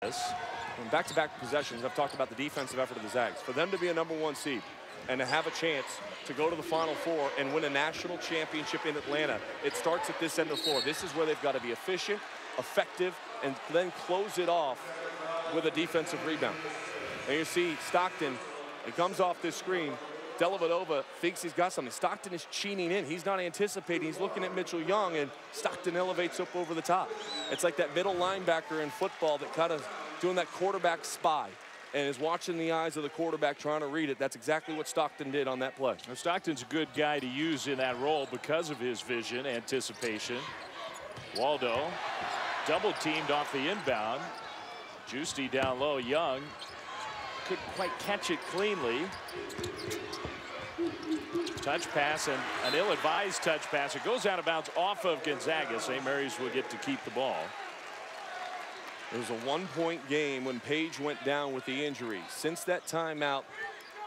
In back-to-back possessions, I've talked about the defensive effort of the Zags. For them to be a #1 seed and to have a chance to go to the Final Four and win a national championship in Atlanta, it starts at this end of the floor. This is where they've got to be efficient, effective, and then close it off with a defensive rebound. And you see Stockton, it comes off this screen. Dellavedova thinks he's got something. Stockton is cheating in. He's not anticipating. He's looking at Mitchell Young, and Stockton elevates up over the top. It's like that middle linebacker in football that kind of doing that quarterback spy and is watching the eyes of the quarterback trying to read it. That's exactly what Stockton did on that play. Now, Stockton's a good guy to use in that role because of his vision, anticipation. Waldo double teamed off the inbound. Giusti down low. Young couldn't quite catch it cleanly. Touch pass, and an ill-advised touch pass. It goes out of bounds off of Gonzaga. St. Mary's will get to keep the ball. It was a one-point game when Page went down with the injury. Since that timeout,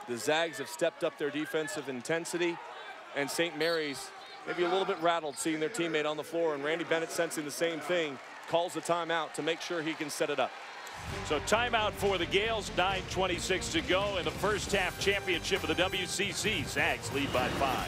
the Zags have stepped up their defensive intensity, and St. Mary's maybe a little bit rattled seeing their teammate on the floor, and Randy Bennett, sensing the same thing, calls a timeout to make sure he can set it up. So timeout for the Gales, 9:26 to go in the first half championship of the WCC. Zags lead by 5.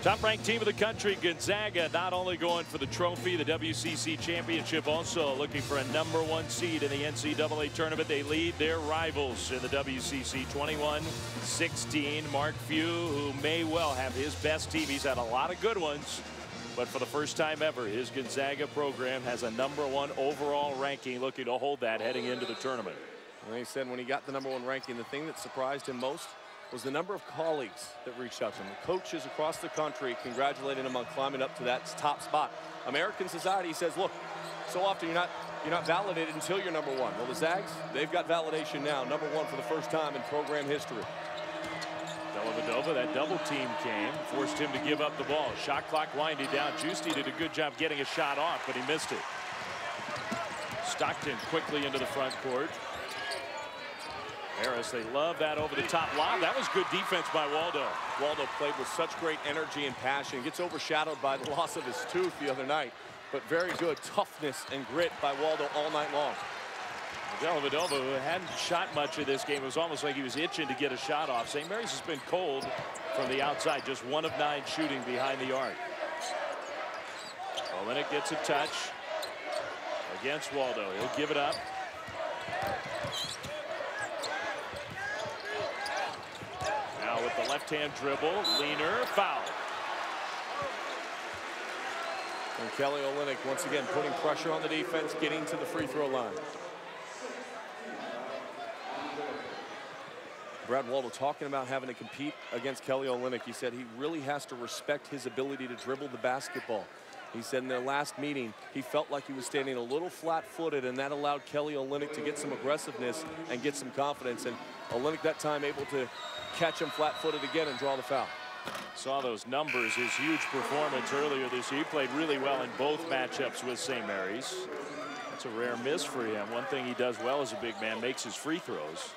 Top-ranked team of the country, Gonzaga, not only going for the trophy, the WCC championship, also looking for a #1 seed in the NCAA tournament. They lead their rivals in the WCC 21-16. Mark Few, who may well have his best team. He's had a lot of good ones. But for the first time ever, his Gonzaga program has a #1 overall ranking, looking to hold that heading into the tournament. And he said when he got the #1 ranking, the thing that surprised him most was the number of colleagues that reached out to him. The coaches across the country congratulating him on climbing up to that top spot. American society says, look, so often you're not validated until you're #1. Well, the Zags, they've got validation now, #1 for the first time in program history. Dellavedova, that double team came, forced him to give up the ball. Shot clock winding down. Giusti did a good job getting a shot off, but he missed it. Stockton quickly into the front court. Harris, they love that over the top lob. That was good defense by Waldo. Waldo played with such great energy and passion. Gets overshadowed by the loss of his tooth the other night, but very good toughness and grit by Waldo all night long. Dellavedova, who hadn't shot much of this game, it was almost like he was itching to get a shot off. St. Mary's has been cold from the outside, just 1 of 9 shooting behind the arc. Olenek gets a touch against Waldo. He'll give it up. Now with the left-hand dribble, leaner, foul. And Kelly Olynyk once again putting pressure on the defense, getting to the free throw line. Brad Waldo talking about having to compete against Kelly Olynyk. He said he really has to respect his ability to dribble the basketball. He said in their last meeting, he felt like he was standing a little flat-footed, and that allowed Kelly Olynyk to get some aggressiveness and get some confidence. And Olynyk that time able to catch him flat-footed again and draw the foul. Saw those numbers, his huge performance earlier this year. He played really well in both matchups with St. Mary's. That's a rare miss for him. One thing he does well as a big man, makes his free throws.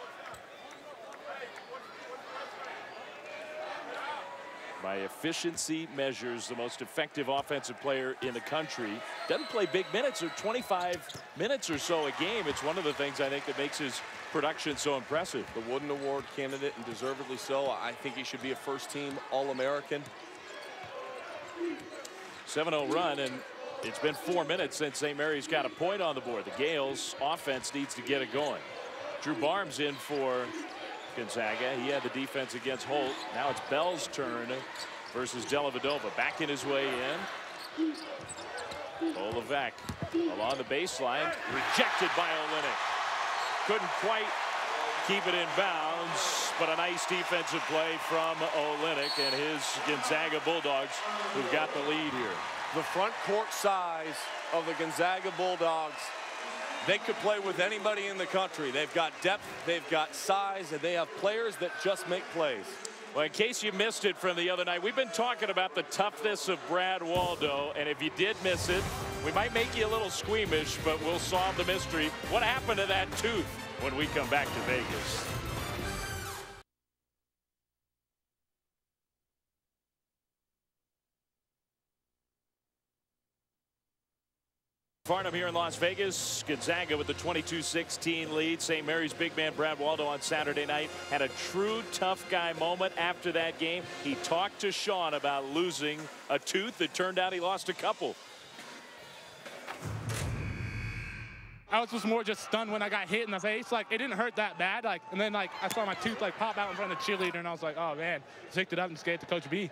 By efficiency measures, the most effective offensive player in the country. Doesn't play big minutes, or 25 minutes or so a game. It's one of the things I think that makes his production so impressive. The Wooden Award candidate, and deservedly so. I think he should be a first-team All-American. 7-0 run, and it's been 4 minutes since St. Mary's got a point on the board. The Gales offense needs to get it going. Drew Barnes in for Gonzaga. He had the defense against Holt. Now it's Bell's turn versus Dellavedova. Backing his way in. Olevec along the baseline. Rejected by Olynyk. Couldn't quite keep it in bounds, but a nice defensive play from Olynyk and his Gonzaga Bulldogs, who've got the lead here. The front court size of the Gonzaga Bulldogs. They could play with anybody in the country. They've got depth, they've got size, and they have players that just make plays. Well, in case you missed it from the other night, we've been talking about the toughness of Brad Waldo, and if you did miss it, we might make you a little squeamish, but we'll solve the mystery. What happened to that tooth when we come back to Vegas? Farnham here in Las Vegas. Gonzaga with the 22-16 lead. St. Mary's big man Brad Waldo on Saturday night had a true tough guy moment after that game. He talked to Sean about losing a tooth. It turned out he lost a couple. I was just more stunned when I got hit in the face. Like, it didn't hurt that bad. Like, and then I saw my tooth pop out in front of the cheerleader, and I was like, oh man, zicked it up and skated to Coach B.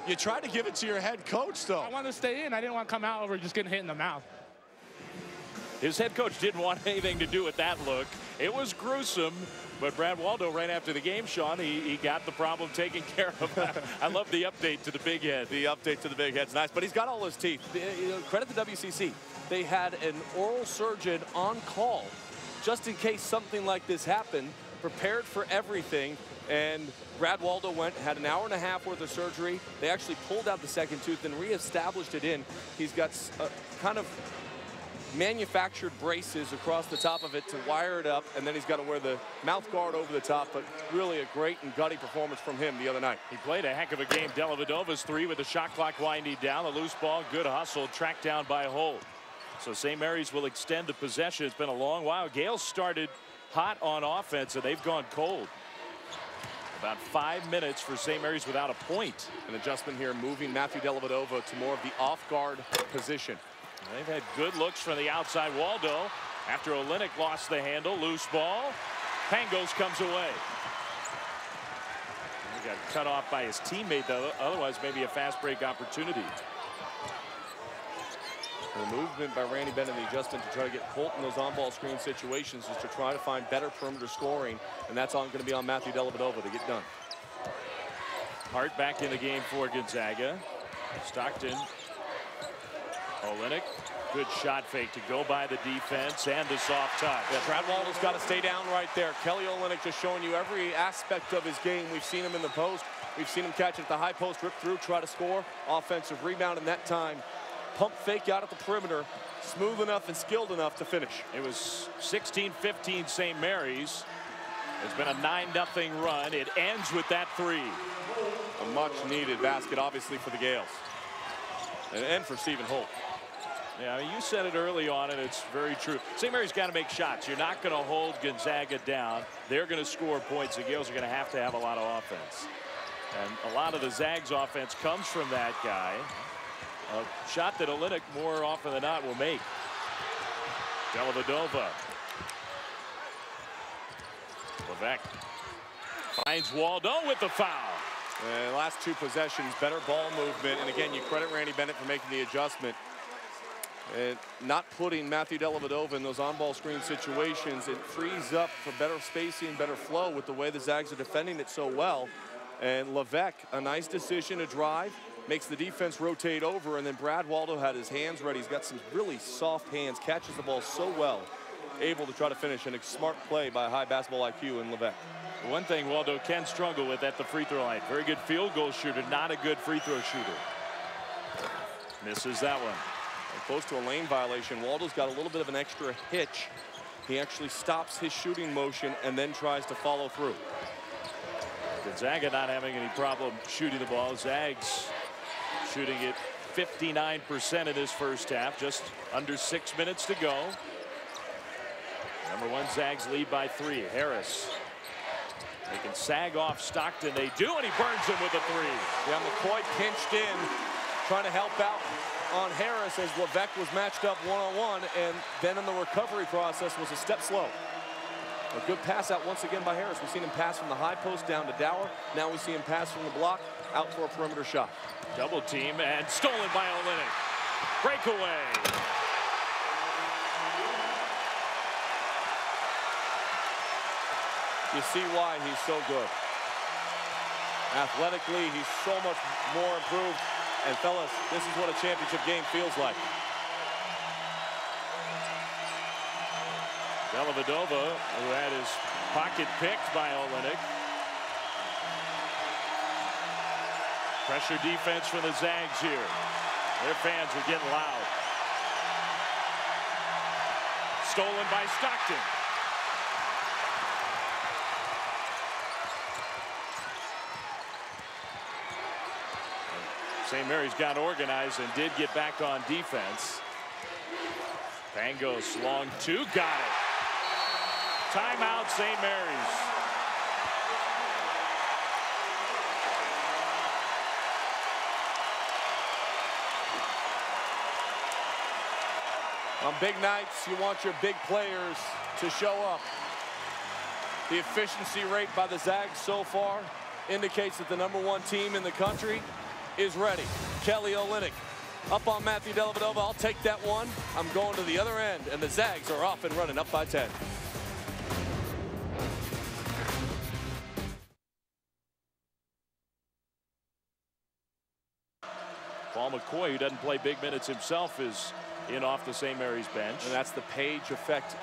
You tried to give it to your head coach, though. I wanted to stay in. I didn't want to come out over just getting hit in the mouth. His head coach didn't want anything to do with that look. It was gruesome, but Brad Waldo right after the game, Sean, he got the problem taken care of. I love the update to the big head. The update to the big head's nice, but he's got all his teeth. Credit the WCC. They had an oral surgeon on call just in case something like this happened, prepared for everything. And Brad Waldo had an hour and a half worth of surgery. They actually pulled out the second tooth and reestablished it in. He's got kind of manufactured braces across the top of it to wire it up, and then he's got to wear the mouth guard over the top. But really a great and gutty performance from him the other night. He played a heck of a game. Dellavedova's three with the shot clock winding down. The loose ball, good hustle, tracked down by Holt. So St. Mary's will extend the possession. It's been a long while. Gales started hot on offense, and they've gone cold. About 5 minutes for St. Mary's without a point. An adjustment here, moving Matthew Dellavedova to more of the off-guard position. They've had good looks from the outside. Waldo, after Olenek lost the handle, loose ball. Pangos comes away. He got cut off by his teammate, though. Otherwise, maybe a fast break opportunity. The movement by Randy Bennett and the adjustment to try to get Holt in those on-ball screen situations is to try to find better perimeter scoring, and that's all going to be on Matthew Dellavedova to get done. Hart back in the game for Gonzaga. Stockton. Olenek, good shot fake to go by the defense and the soft touch. Yeah, Brad Waldo's got to stay down right there. Kelly Olenek just showing you every aspect of his game. We've seen him in the post. We've seen him catch it at the high post, rip through, try to score. Offensive rebound in that time. Pump fake out at the perimeter. Smooth enough and skilled enough to finish. It was 16-15 St. Mary's. It's been a 9-0 run. It ends with that three. A much needed basket, obviously, for the Gales. And for Stephen Holt. Yeah, I mean, you said it early on, and it's very true. St. Mary's got to make shots. You're not going to hold Gonzaga down. They're going to score points. The Gales are going to have a lot of offense. And a lot of the Zags offense comes from that guy. A shot that Olenek more often than not will make. Dellavedova. Levesque finds Waldo with the foul. Last two possessions, better ball movement. And again, you credit Randy Bennett for making the adjustment. And not putting Matthew Dellavedova in those on-ball screen situations. It frees up for better spacing, better flow with the way the Zags are defending it so well. And Levesque, a nice decision to drive, makes the defense rotate over, and then Brad Waldo had his hands ready. He's got some really soft hands, catches the ball so well, able to try to finish, and a smart play by high basketball IQ in Levesque. The one thing Waldo can struggle with at the free throw line, very good field goal shooter, not a good free throw shooter. Misses that one. Close to a lane violation. Waldo's got a little bit of an extra hitch. He actually stops his shooting motion and then tries to follow through. Gonzaga not having any problem shooting the ball. Zags shooting it 59% in this first half. Just under 6 minutes to go. Number one, Zags lead by 3. Harris. They can sag off Stockton. They do, and he burns him with a 3. Yeah, McCoy pinched in, trying to help out on Harris as Levesque was matched up one-on-one, and then in the recovery process was a step slow. A good pass out once again by Harris. We've seen him pass from the high post down to Dower. Now we see him pass from the block out for a perimeter shot. Double team and stolen by Olenek. Breakaway. You see why he's so good. Athletically, he's so much more improved. And fellas, this is what a championship game feels like. Dellavedova, who had his pocket picked by Olenek. Pressure defense for the Zags here. Their fans are getting loud. Stolen by Stockton. St. Mary's got organized and did get back on defense. Mangos, long two, got it. Timeout, St. Mary's. On big nights, you want your big players to show up. The efficiency rate by the Zags so far indicates that the #1 team in the country is ready. Kelly Olynyk up on Matthew Dellavedova. I'll take that one. I'm going to the other end, and the Zags are off and running up by 10. Paul McCoy, who doesn't play big minutes himself, is in off the St. Mary's bench. And that's the Page effect